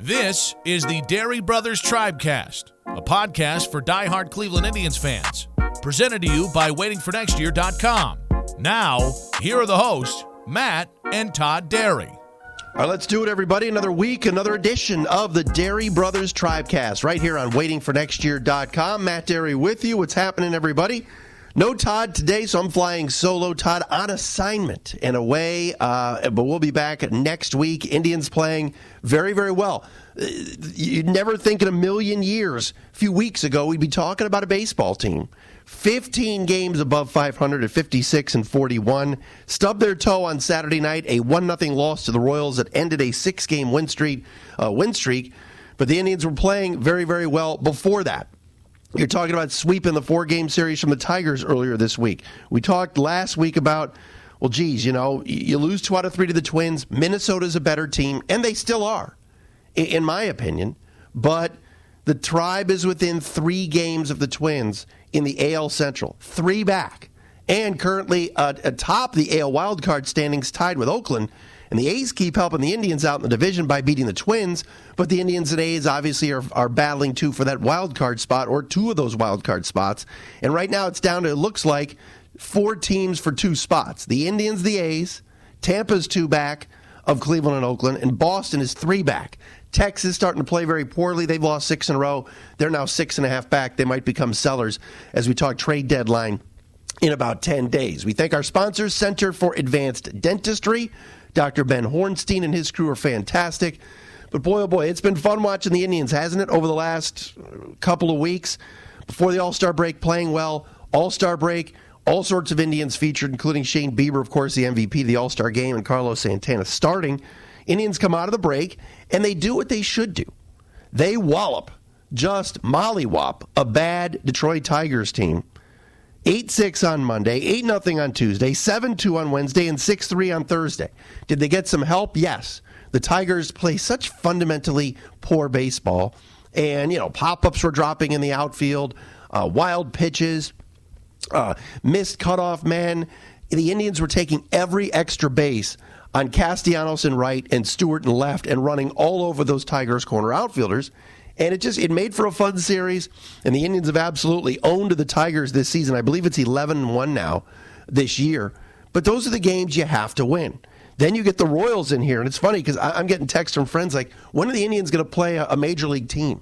This is the Dery Brothers Tribecast, a podcast for diehard Cleveland Indians fans. Presented to you by waitingfornextyear.com. Now, here are the hosts, Matt and Todd Dery. All right, let's do it, everybody. Another week, another edition of the Dery Brothers Tribecast right here on waitingfornextyear.com. Matt Dery with you. What's happening, everybody? No Todd today, so I'm flying solo. Todd on assignment and away, but we'll be back next week. Indians playing very, very well. You'd never think in a million years, a few weeks ago, we'd be talking about a baseball team. 15 games above 500 at 56-41. Stubbed their toe on Saturday night, a 1-0 loss to the Royals that ended a 6-game win streak. But the Indians were playing very, very well before that. You're talking about sweeping the 4-game series from the Tigers earlier this week. We talked last week about, well, geez, you lose 2 out of 3 to the Twins. Minnesota's a better team, and they still are, in my opinion. But the Tribe is within 3 games of the Twins in the AL Central, 3 back, and currently atop the AL wildcard standings, tied with Oakland. And the A's keep helping the Indians out in the division by beating the Twins, but the Indians and A's obviously are battling too for that wild card spot, or 2 of those wild card spots. And right now it's down to, it looks like, 4 teams for 2 spots. The Indians, the A's, Tampa's 2 back of Cleveland and Oakland, and Boston is 3 back. Texas starting to play very poorly. They've lost 6 in a row. They're now 6.5 back. They might become sellers as we talk trade deadline in about 10 days. We thank our sponsors, Center for Advanced Dentistry. Dr. Ben Hornstein and his crew are fantastic. But boy, oh boy, it's been fun watching the Indians, hasn't it, over the last couple of weeks? Before the All-Star break, playing well. All-Star break, all sorts of Indians featured, including Shane Bieber, of course, the MVP of the All-Star game, and Carlos Santana starting. Indians come out of the break, and they do what they should do. They wallop, just mollywop, a bad Detroit Tigers team. 8-6 on Monday, 8-0 on Tuesday, 7-2 on Wednesday, and 6-3 on Thursday. Did they get some help? Yes. The Tigers play such fundamentally poor baseball, and, pop-ups were dropping in the outfield, wild pitches, missed cutoff men. The Indians were taking every extra base on Castellanos in right and Stewart in left and running all over those Tigers corner outfielders. And it made for a fun series, and the Indians have absolutely owned the Tigers this season. I believe it's 11-1 now this year. But those are the games you have to win. Then you get the Royals in here, and it's funny because I'm getting texts from friends like, when are the Indians going to play a major league team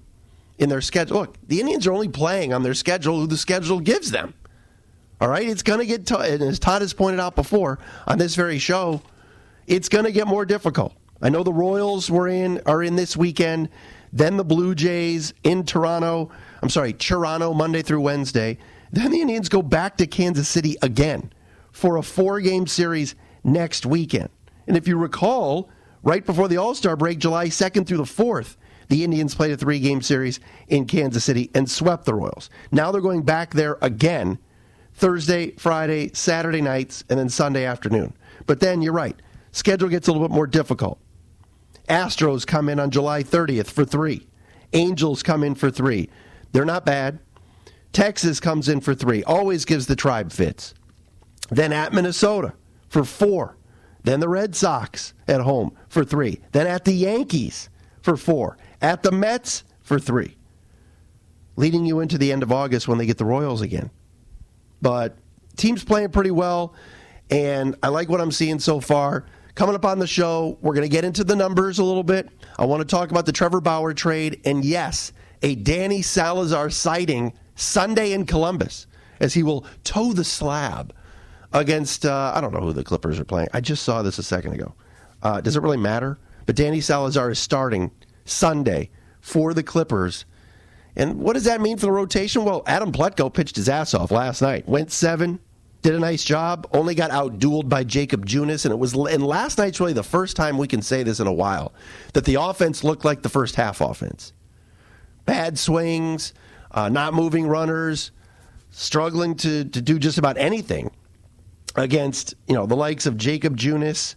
in their schedule? Look, the Indians are only playing on their schedule who the schedule gives them. All right? It's going to get, and as Todd has pointed out before on this very show, it's going to get more difficult. I know the Royals are in this weekend. Then the Blue Jays in Toronto, Monday through Wednesday. Then the Indians go back to Kansas City again for a 4-game series next weekend. And if you recall, right before the All-Star break, July 2nd through the 4th, the Indians played a 3-game series in Kansas City and swept the Royals. Now they're going back there again Thursday, Friday, Saturday nights, and then Sunday afternoon. But then, you're right, schedule gets a little bit more difficult. Astros come in on July 30th for 3. Angels come in for 3. They're not bad. Texas comes in for 3. Always gives the Tribe fits. Then at Minnesota for 4. Then the Red Sox at home for 3. Then at the Yankees for 4. At the Mets for 3. Leading you into the end of August when they get the Royals again. But team's playing pretty well, and I like what I'm seeing so far. Coming up on the show, we're going to get into the numbers a little bit. I want to talk about the Trevor Bauer trade, and yes, a Danny Salazar sighting Sunday in Columbus, as he will toe the slab against, I don't know who the Clippers are playing. I just saw this a second ago. Does it really matter? But Danny Salazar is starting Sunday for the Clippers. And what does that mean for the rotation? Well, Adam Plutko pitched his ass off last night. Went 7. Did a nice job, only got outdueled by Jacob Junis, and last night's really the first time we can say this in a while, that the offense looked like the first half offense. Bad swings, not moving runners, struggling to do just about anything against, the likes of Jacob Junis.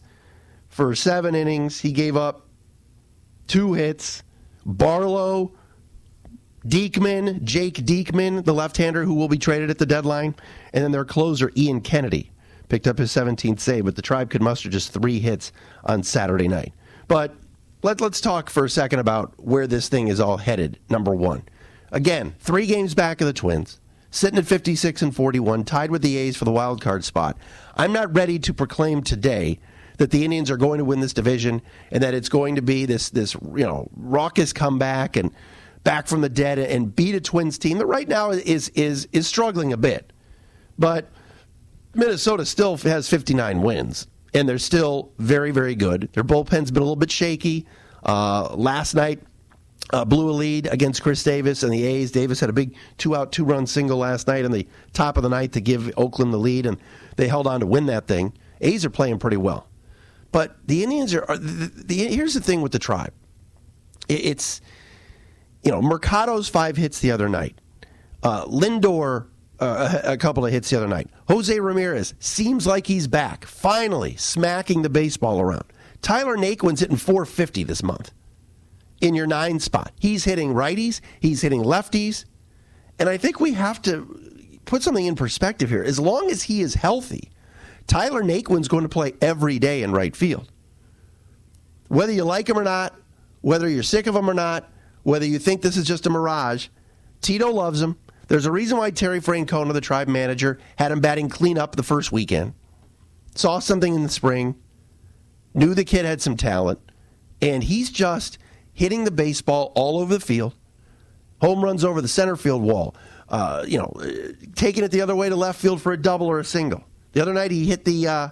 For 7 innings, he gave up 2 hits. Barlow, Jake Diekman, the left-hander who will be traded at the deadline, and then their closer, Ian Kennedy, picked up his 17th save, but the Tribe could muster just 3 hits on Saturday night. But let's talk for a second about where this thing is all headed, number one. Again, 3 games back of the Twins, sitting at 56 and 41, tied with the A's for the wild card spot. I'm not ready to proclaim today that the Indians are going to win this division and that it's going to be this raucous comeback and back from the dead and beat a Twins team that right now is struggling a bit. But Minnesota still has 59 wins, and they're still very, very good. Their bullpen's been a little bit shaky. Last night, blew a lead against Chris Davis and the A's. Davis had a big 2-out, 2-run single last night in the top of the ninth to give Oakland the lead, and they held on to win that thing. A's are playing pretty well. But the Indians here's the thing with the Tribe. It's, Mercado's 5 hits the other night. Lindor, a couple of hits the other night. Jose Ramirez seems like he's back, finally smacking the baseball around. Tyler Naquin's hitting .450 this month in your 9 spot. He's hitting righties, he's hitting lefties, and I think we have to put something in perspective here. As long as he is healthy, Tyler Naquin's going to play every day in right field. Whether you like him or not, whether you're sick of him or not, whether you think this is just a mirage, Tito loves him. There's a reason why Terry Francona, the Tribe manager, had him batting cleanup the first weekend. Saw something in the spring, knew the kid had some talent, and he's just hitting the baseball all over the field. Home runs over the center field wall. Taking it the other way to left field for a double or a single. The other night he hit the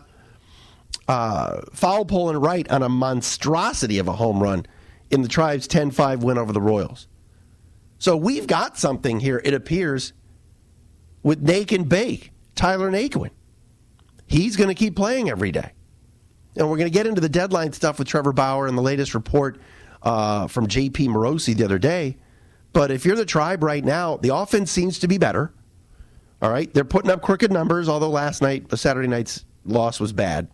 foul pole and right on a monstrosity of a home run in the Tribe's 10-5 win over the Royals. So we've got something here, it appears, with Nake and Bake, Tyler Naquin. He's going to keep playing every day. And we're going to get into the deadline stuff with Trevor Bauer and the latest report from J.P. Morosi the other day. But if you're the Tribe right now, the offense seems to be better. All right? They're putting up crooked numbers, although last night, Saturday night's loss was bad.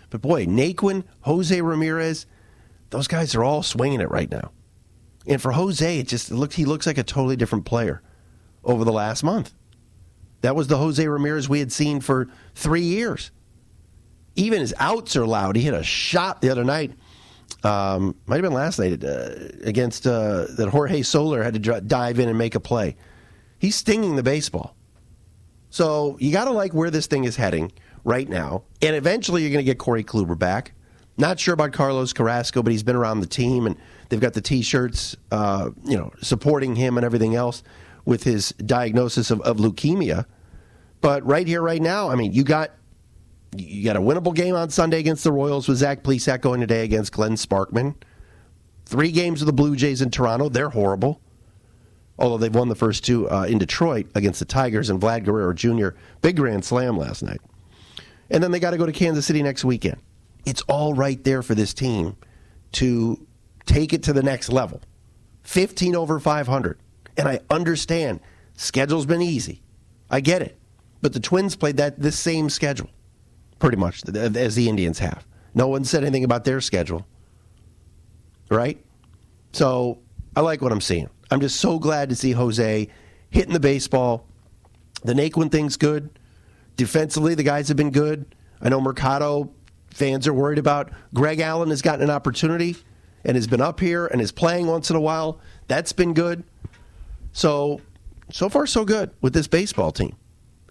But boy, Naquin, Jose Ramirez, those guys are all swinging it right now. And for Jose, he looks like a totally different player over the last month. That was the Jose Ramirez we had seen for 3 years. Even his outs are loud. He hit a shot the other night. Might have been last night against that Jorge Soler had to dive in and make a play. He's stinging the baseball. So you got to like where this thing is heading right now. And eventually you're going to get Corey Kluber back. Not sure about Carlos Carrasco, but he's been around the team, and they've got the T-shirts, supporting him and everything else with his diagnosis of leukemia. But right here, right now, I mean, you got a winnable game on Sunday against the Royals with Zach Plesac going today against Glenn Sparkman. 3 games with the Blue Jays in Toronto. They're horrible. Although they've won the first 2 in Detroit against the Tigers and Vlad Guerrero Jr. Big grand slam last night. And then they got to go to Kansas City next weekend. It's all right there for this team to take it to the next level. 15 over 500. And I understand, schedule's been easy. I get it. But the Twins played this same schedule, pretty much, as the Indians have. No one said anything about their schedule. Right? So I like what I'm seeing. I'm just so glad to see Jose hitting the baseball. The Naquin thing's good. Defensively, the guys have been good. I know Mercado fans are worried about. Greg Allen has gotten an opportunity and has been up here and is playing once in a while. That's been good. So far so good with this baseball team.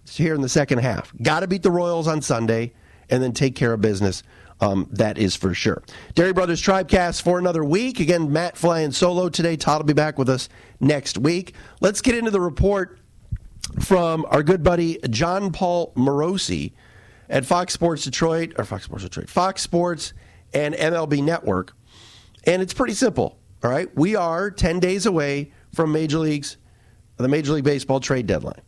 It's here in the second half. Got to beat the Royals on Sunday and then take care of business. That is for sure. Dery Brothers Tribecast for another week. Again, Matt flying solo today. Todd will be back with us next week. Let's get into the report from our good buddy John Paul Morosi at Fox Sports and MLB Network. And it's pretty simple, all right? We are 10 days away from the Major League Baseball trade deadline.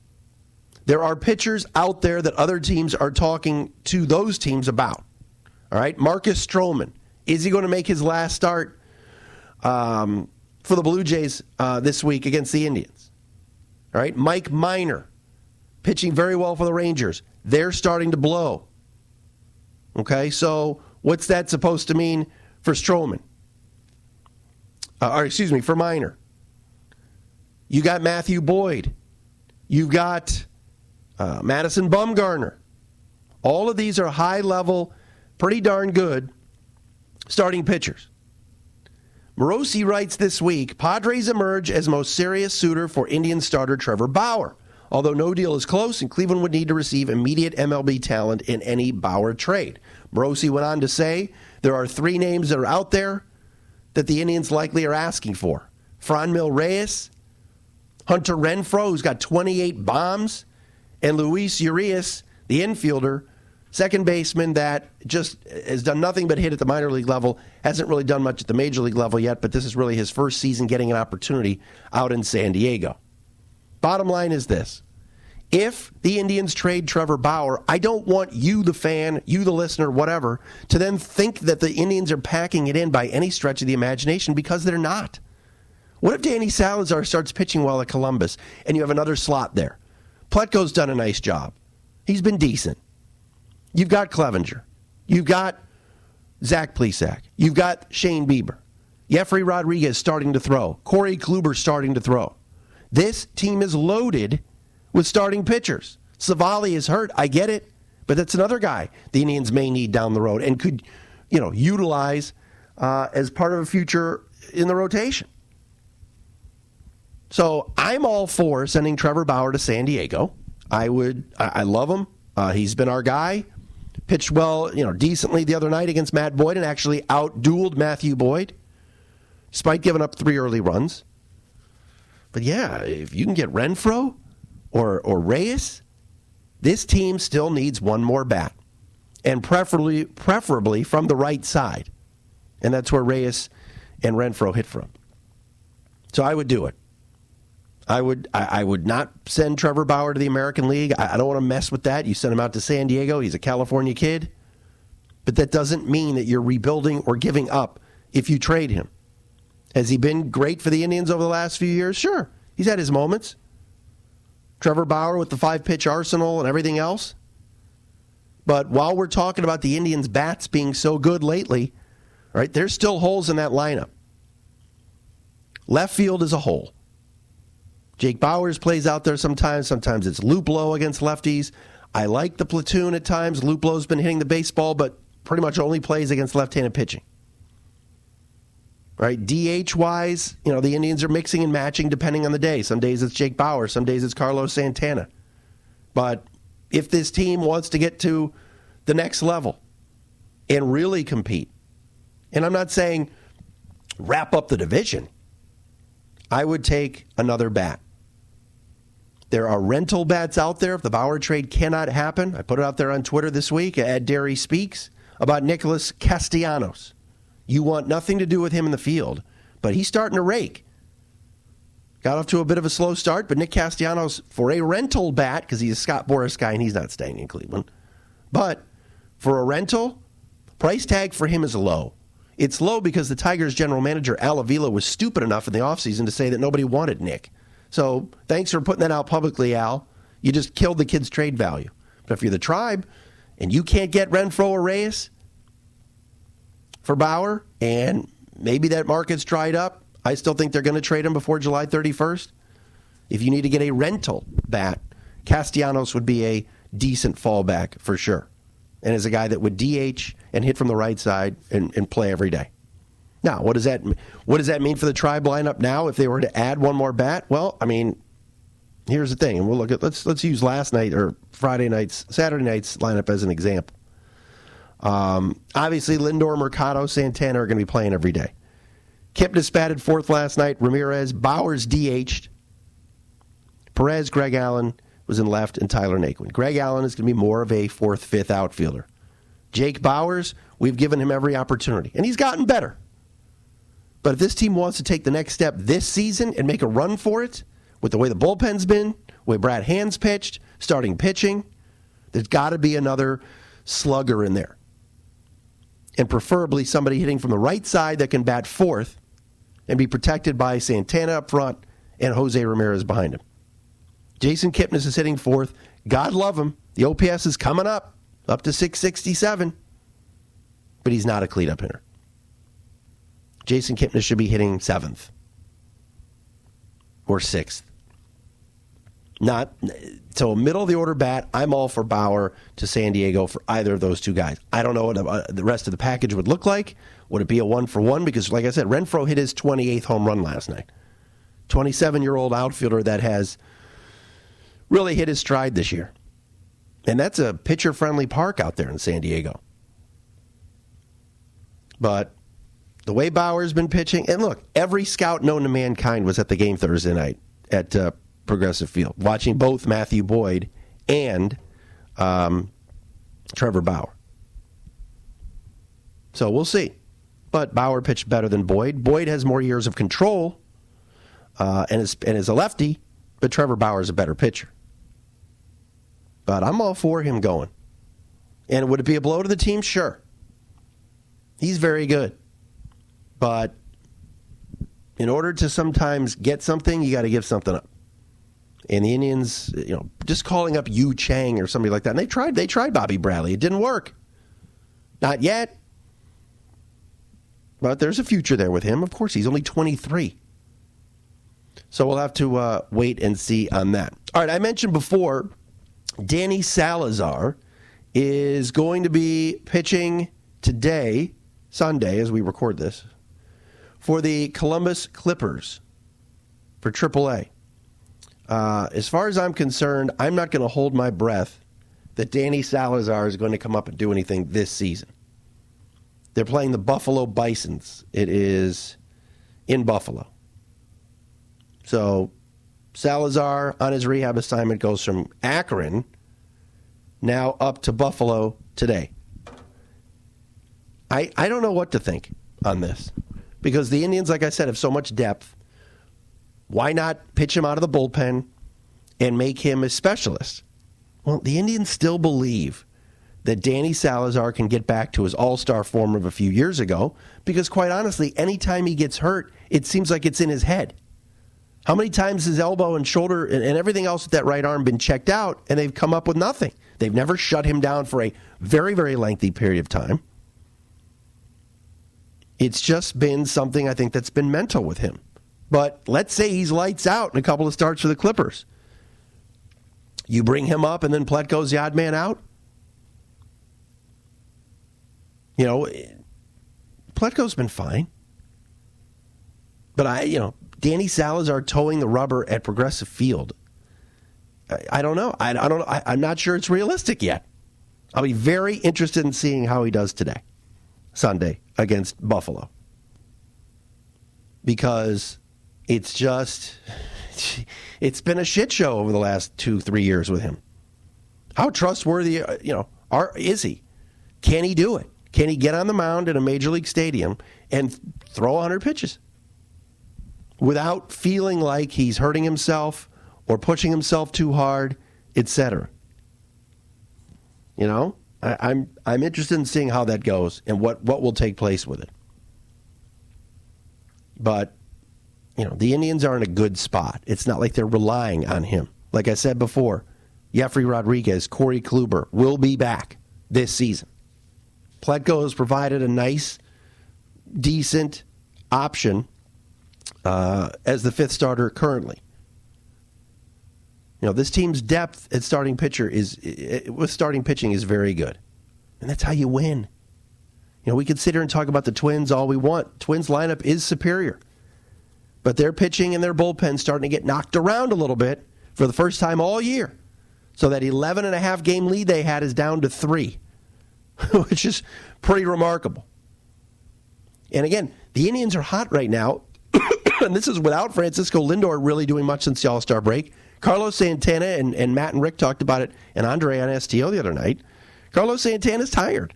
There are pitchers out there that other teams are talking to those teams about. All right, Marcus Stroman, is he going to make his last start for the Blue Jays this week against the Indians? All right, Mike Minor, pitching very well for the Rangers. They're starting to blow. Okay, so what's that supposed to mean for Stroman? For Minor. You got Matthew Boyd. You've got Madison Bumgarner. All of these are high-level, pretty darn good starting pitchers. Morosi writes this week, Padres emerge as most serious suitor for Indians starter Trevor Bauer. Although no deal is close, and Cleveland would need to receive immediate MLB talent in any Bauer trade. Morosi went on to say, there are 3 names that are out there that the Indians likely are asking for. Franmil Reyes, Hunter Renfroe, who's got 28 bombs, and Luis Urias, the infielder, second baseman that just has done nothing but hit at the minor league level, hasn't really done much at the major league level yet, but this is really his first season getting an opportunity out in San Diego. Bottom line is this. If the Indians trade Trevor Bauer, I don't want you, the fan, you, the listener, whatever, to then think that the Indians are packing it in by any stretch of the imagination, because they're not. What if Danny Salazar starts pitching well at Columbus and you have another slot there? Pletko's done a nice job. He's been decent. You've got Clevenger. You've got Zach Plesac. You've got Shane Bieber. Jeffrey Rodriguez starting to throw. Corey Kluber starting to throw. This team is loaded with starting pitchers. Savali is hurt. I get it. But that's another guy the Indians may need down the road and could, utilize as part of a future in the rotation. So I'm all for sending Trevor Bauer to San Diego. I love him. He's been our guy. Pitched well, decently the other night against Matt Boyd and actually out-dueled Matthew Boyd, despite giving up 3 early runs. But yeah, if you can get Renfroe or Reyes, this team still needs one more bat, and preferably from the right side. And that's where Reyes and Renfroe hit from. So I would do it. I would not send Trevor Bauer to the American League. I don't want to mess with that. You send him out to San Diego. He's a California kid. But that doesn't mean that you're rebuilding or giving up if you trade him. Has he been great for the Indians over the last few years? Sure. He's had his moments. Trevor Bauer with the 5-pitch arsenal and everything else. But while we're talking about the Indians' bats being so good lately, right, there's still holes in that lineup. Left field is a hole. Jake Bowers plays out there sometimes. Sometimes it's Luplow against lefties. I like the platoon at times. Luplow's been hitting the baseball, but pretty much only plays against left-handed pitching. Right? DH-wise, the Indians are mixing and matching depending on the day. Some days it's Jake Bauer. Some days it's Carlos Santana. But if this team wants to get to the next level and really compete, and I'm not saying wrap up the division, I would take another bat. There are rental bats out there if the Bauer trade cannot happen. I put it out there on Twitter this week at Dery Speaks about Nicholas Castellanos. You want nothing to do with him in the field, but he's starting to rake. Got off to a bit of a slow start, but Nick Castellanos, for a rental bat, because he's a Scott Boras guy and he's not staying in Cleveland, but for a rental, price tag for him is low. It's low because the Tigers' general manager, Al Avila, was stupid enough in the offseason to say that nobody wanted Nick. So thanks for putting that out publicly, Al. You just killed the kid's trade value. But if you're the Tribe and you can't get Renfroe or Reyes for Bauer, and maybe that market's dried up, I still think they're going to trade him before July 31st. If you need to get a rental bat, Castellanos would be a decent fallback for sure. And as a guy that would DH and hit from the right side and play every day. Now, what does that mean for the Tribe lineup now if they were to add one more bat? Well, I mean, here's the thing, and we'll look at let's use Saturday night's lineup as an example. Obviously, Lindor, Mercado, Santana are going to be playing every day. Kipnis batted 4th last night. Ramirez, Bowers DH'd. Perez, Greg Allen was in left, and Tyler Naquin. Greg Allen is going to be more of a 4th, 5th outfielder. Jake Bowers, we've given him every opportunity, and he's gotten better. But if this team wants to take the next step this season and make a run for it, with the way the bullpen's been, the way Brad Hand's pitched, starting pitching, there's got to be another slugger in there. And preferably somebody hitting from the right side that can bat 4th and be protected by Santana up front and Jose Ramirez behind him. Jason Kipnis is hitting 4th. God love him. The OPS is coming up to 667. But he's not a cleat-up hitter. Jason Kipnis should be hitting 7th or 6th. Not so middle of the order bat. I'm all for Bauer to San Diego for either of those two guys. I don't know what the rest of the package would look like. Would it be a 1-for-1? Because, like I said, Renfroe hit his 28th home run last night. 27-year-old outfielder that has really hit his stride this year. And that's a pitcher-friendly park out there in San Diego. But the way Bauer's been pitching, and look, every scout known to mankind was at the game Thursday night at Progressive Field, watching both Matthew Boyd and Trevor Bauer. So we'll see. But Bauer pitched better than Boyd. Boyd has more years of control and is a lefty, but Trevor Bauer is a better pitcher. But I'm all for him going. And would it be a blow to the team? Sure. He's very good. But in order to sometimes get something, you got to give something up. And the Indians, just calling up Yu Chang or somebody like that, and they tried Bobby Bradley. It didn't work. Not yet. But there's a future there with him. Of course, he's only 23. So we'll have to wait and see on that. All right, I mentioned before, Danny Salazar is going to be pitching today, Sunday, as we record this, for the Columbus Clippers for AAA. As far as I'm concerned, I'm not going to hold my breath that Danny Salazar is going to come up and do anything this season. They're playing the Buffalo Bisons. It is in Buffalo. So Salazar on his rehab assignment goes from Akron now up to Buffalo today. I don't know what to think on this because the Indians, like I said, have so much depth. Why not pitch him out of the bullpen and make him a specialist? Well, the Indians still believe that Danny Salazar can get back to his all-star form of a few years ago because, quite honestly, anytime he gets hurt, it seems like it's in his head. How many times his elbow and shoulder and everything else with that right arm been checked out and they've come up with nothing? They've never shut him down for a very, very lengthy period of time. It's just been something I think that's been mental with him. But let's say he's lights out in a couple of starts for the Clippers. You bring him up and then Pletko's the odd man out? Pletko's been fine. But Danny Salazar towing the rubber at Progressive Field, I don't know. I'm not sure it's realistic yet. I'll be very interested in seeing how he does today, Sunday, against Buffalo. Because it's been a shit show over the last 2-3 years with him. How trustworthy, is he? Can he do it? Can he get on the mound in a major league stadium and throw 100 pitches without feeling like he's hurting himself or pushing himself too hard, etc.? I'm interested in seeing how that goes and what will take place with it. But the Indians are in a good spot. It's not like they're relying on him. Like I said before, Jeffrey Rodriguez, Corey Kluber will be back this season. Pletko has provided a nice, decent option as the fifth starter currently. This team's depth at starting pitcher with starting pitching is very good. And that's how you win. We could sit here and talk about the Twins all we want. Twins lineup is superior. But their pitching and their bullpen starting to get knocked around a little bit for the first time all year. So that 11.5 game lead they had is down to 3, which is pretty remarkable. And again, the Indians are hot right now. And this is without Francisco Lindor really doing much since the All-Star break. Carlos Santana and Matt and Rick talked about it, and Andre on STO the other night. Carlos Santana's tired.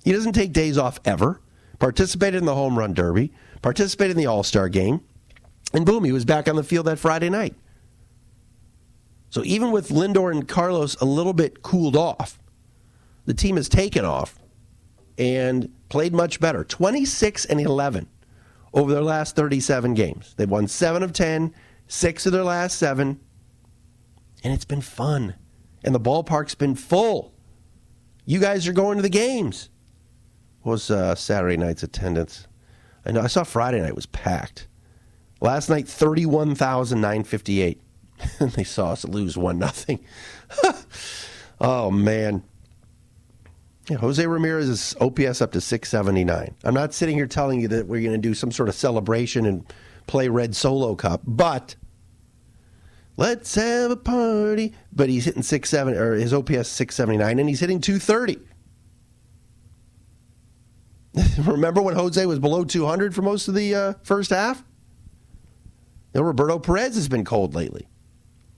He doesn't take days off ever. Participated in the home run derby. Participated in the All-Star game. And boom, he was back on the field that Friday night. So even with Lindor and Carlos a little bit cooled off, the team has taken off and played much better. 26-11 over their last 37 games. They've won 7 of 10, 6 of their last 7, and it's been fun. And the ballpark's been full. You guys are going to the games. What was Saturday night's attendance? I know I saw Friday night was packed. Last night, 31,958. And they saw us lose 1-0. Oh, man. Yeah, Jose Ramirez's OPS up to 679. I'm not sitting here telling you that we're going to do some sort of celebration and play Red Solo Cup, but let's have a party. But he's hitting 670, or his OPS 679, and he's hitting 230. Remember when Jose was below 200 for most of the first half? Roberto Perez has been cold lately,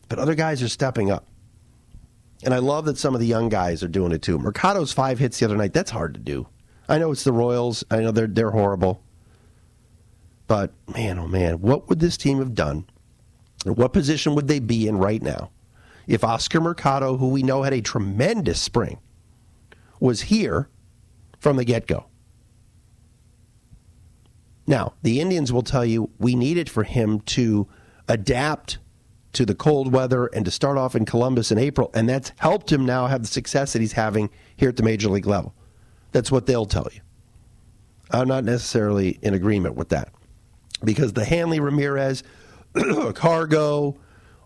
but other guys are stepping up. And I love that some of the young guys are doing it too. Mercado's 5 hits the other night. That's hard to do. I know it's the Royals. I know they're horrible. But, man, oh, man, what would this team have done? And what position would they be in right now if Oscar Mercado, who we know had a tremendous spring, was here from the get-go? Now, the Indians will tell you we needed for him to adapt to the cold weather and to start off in Columbus in April, and that's helped him now have the success that he's having here at the major league level. That's what they'll tell you. I'm not necessarily in agreement with that because the Hanley Ramirez, Cargo,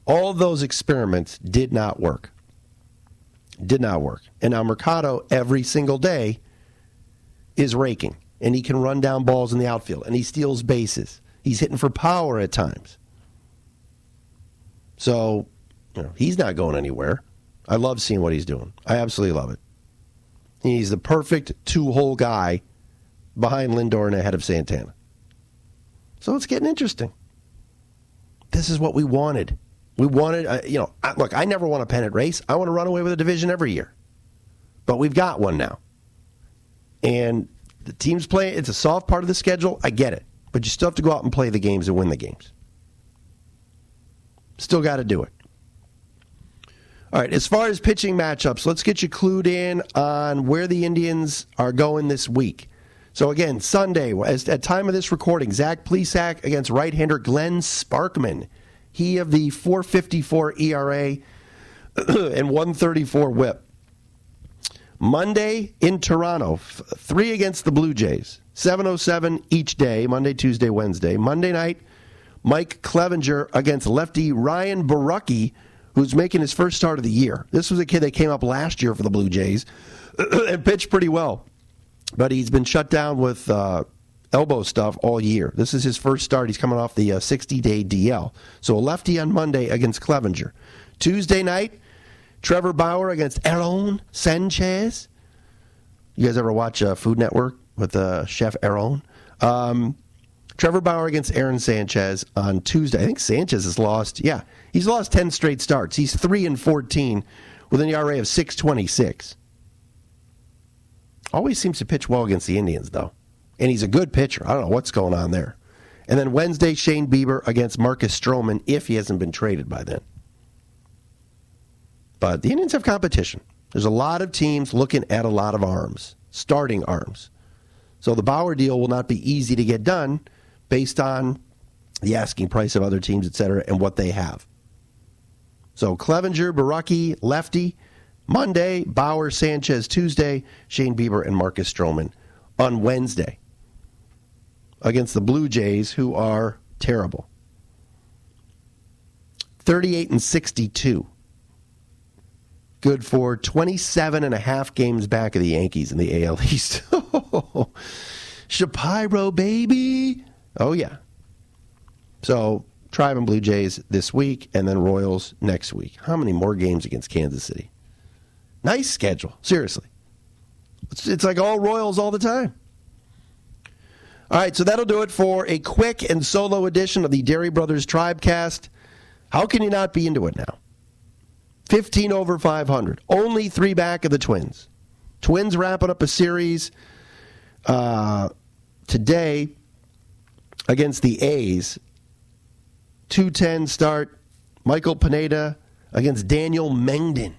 all of those experiments did not work. Did not work. And now Mercado every single day is raking, and he can run down balls in the outfield, and he steals bases. He's hitting for power at times. So, he's not going anywhere. I love seeing what he's doing. I absolutely love it. He's the perfect two-hole guy behind Lindor and ahead of Santana. So it's getting interesting. This is what we wanted. We wanted, look, I never won a pennant race. I want to run away with a division every year. But we've got one now. And the team's playing, it's a soft part of the schedule. I get it. But you still have to go out and play the games and win the games. Still got to do it. All right, as far as pitching matchups, let's get you clued in on where the Indians are going this week. So again, Sunday, at time of this recording, Zach Plesac against right-hander Glenn Sparkman. He of the 4.54 ERA and 134 WHIP. Monday in Toronto, 3 against the Blue Jays. 7:07 each day, Monday, Tuesday, Wednesday. Monday night, Mike Clevenger against lefty Ryan Borucki, who's making his first start of the year. This was a kid that came up last year for the Blue Jays and pitched pretty well. But he's been shut down with elbow stuff all year. This is his first start. He's coming off the 60-day DL. So a lefty on Monday against Clevenger. Tuesday night, Trevor Bauer against Aaron Sanchez. You guys ever watch Food Network with Chef Aaron? Trevor Bauer against Aaron Sanchez on Tuesday. I think Sanchez has lost, he's lost 10 straight starts. He's 3-14 with an ERA of 6.26. Always seems to pitch well against the Indians, though. And he's a good pitcher. I don't know what's going on there. And then Wednesday, Shane Bieber against Marcus Stroman, if he hasn't been traded by then. But the Indians have competition. There's a lot of teams looking at a lot of arms, starting arms. So the Bauer deal will not be easy to get done based on the asking price of other teams, et cetera, and what they have. So Clevenger, Borucki, lefty. Monday, Bauer, Sanchez. Tuesday, Shane Bieber and Marcus Stroman on Wednesday against the Blue Jays, who are terrible. 38-62. Good for 27.5 games back of the Yankees in the AL East. Shapiro, baby. Oh, yeah. So, Tribe and Blue Jays this week, and then Royals next week. How many more games against Kansas City? Nice schedule. Seriously. It's like all Royals all the time. All right, so that'll do it for a quick and solo edition of the Dery Brothers Tribecast. How can you not be into it now? 15 over 500. Only 3 back of the Twins. Twins wrapping up a series today against the A's. 2:10 start. Michael Pineda against Daniel Mengden.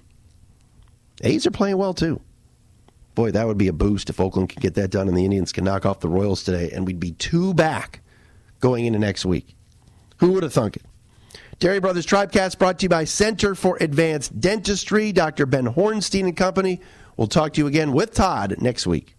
A's are playing well, too. Boy, that would be a boost if Oakland can get that done and the Indians can knock off the Royals today, and we'd be 2 back going into next week. Who would have thunk it? Dery Brothers Tribecast brought to you by Center for Advanced Dentistry, Dr. Ben Hornstein and Company. We'll talk to you again with Todd next week.